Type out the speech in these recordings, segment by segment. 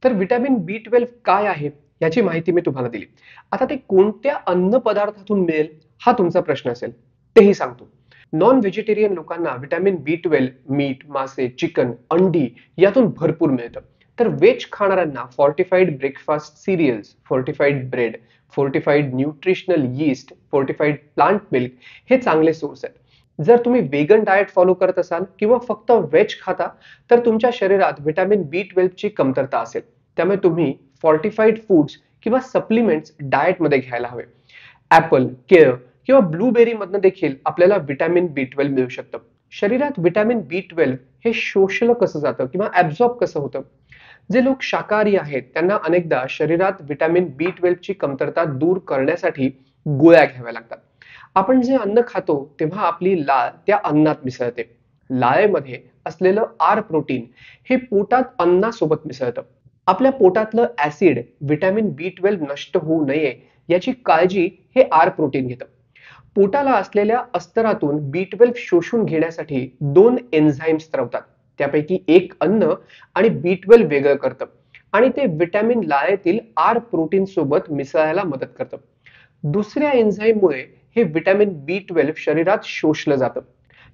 तर vitamin B12 काय आहे याची माहिती मी तुम्हाला दिली. आता ते कोणत्या अन्न पदार्थातून मिळेल हा तुमचा प्रश्न असेल. तेही सांगतो. नॉन व्हेजिटेरियन लोकांना व्हिटॅमिन B12 मीठ, मासे, चिकन, अंडी यातून भरपूर मिळतं. तर व्हेज खाणाऱ्यांना fortified breakfast cereals, fortified bread, fortified nutritional yeast, fortified plant milk हे चांगले सोर्स आहेत. जर तुम्ही वेगन डाएट फॉलो करत असाल किंवा फक्त व्हेज खाता तर तुमच्या शरीरात व्हिटॅमिन B12 ची कमतरता असेल. त्यामुळे तुम्ही फोर्टिफाईड फूड्स किंवा सप्लिमेंट्स डाएटमध्ये घ्यायला हवे. ऍपल, केळ किंवा ब्लूबेरी मधनं देखील आपल्याला व्हिटॅमिन B12 मिळू शकतं. शरीरात व्हिटॅमिन B12 हे शोषलं कसं जातं किंवा ऍब्झॉर्ब कसं होतं? जे लोक शाकाहारी आहेत त्यांना अनेकदा शरीरात व्हिटॅमिन B12 ची कमतरता दूर करण्यासाठी गोळ्या घ्याव्या लागतात. आपण जे अन्न खातो तेव्हा आपली लाळ त्या अन्नात मिसळते. लाळेमध्ये असलेलं आर प्रोटीन हे पोटात अन्नासोबत मिसळतं. आपल्या पोटातलं ऍसिड व्हिटॅमिन B12 नष्ट होऊ नये याची काळजी हे आर प्रोटीन घेतं. पोटाला असलेल्या अस्तरातून B12 शोषून घेण्यासाठी 2 एन्झाईम्स स्त्रवतात. त्यापैकी एक अन्न आणि B12 वेगळं करतं आणि ते व्हिटॅमिन लाळेतील आर प्रोटीन सोबत मिसळायला मदत करतं. दुसऱ्या एन्झाईममुळे हे व्हिटॅमिन B12 शरीरात शोषलं जातं.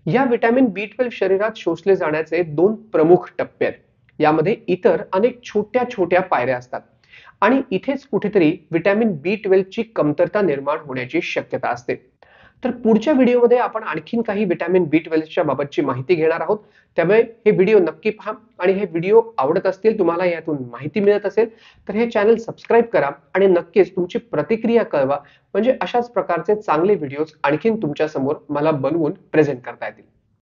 या व्हिटॅमिन B12 शरीरात शोषले जाण्याचे 2 प्रमुख टप्पे आहेत. यामध्ये इतर अनेक छोट्या छोट्या पायऱ्या असतात आणि इथेच कुठेतरी व्हिटॅमिन B12 ची कमतरता निर्माण होण्याची शक्यता असते. तर पुढच्या व्हिडिओमध्ये आपण आणखीन काही व्हिटॅमिन B12 च्या बाबतची माहिती घेणार आहोत. त्यामुळे हे व्हिडिओ नक्की पहा आणि हे व्हिडिओ आवडत असतील, तुम्हाला यातून माहिती मिळत असेल तर हे चॅनल सबस्क्राईब करा आणि नक्कीच तुमची प्रतिक्रिया कळवा. म्हणजे अशाच प्रकारचे चांगले व्हिडिओज आणखीन तुमच्या समोर मला बनवून प्रेझेंट करता येतील.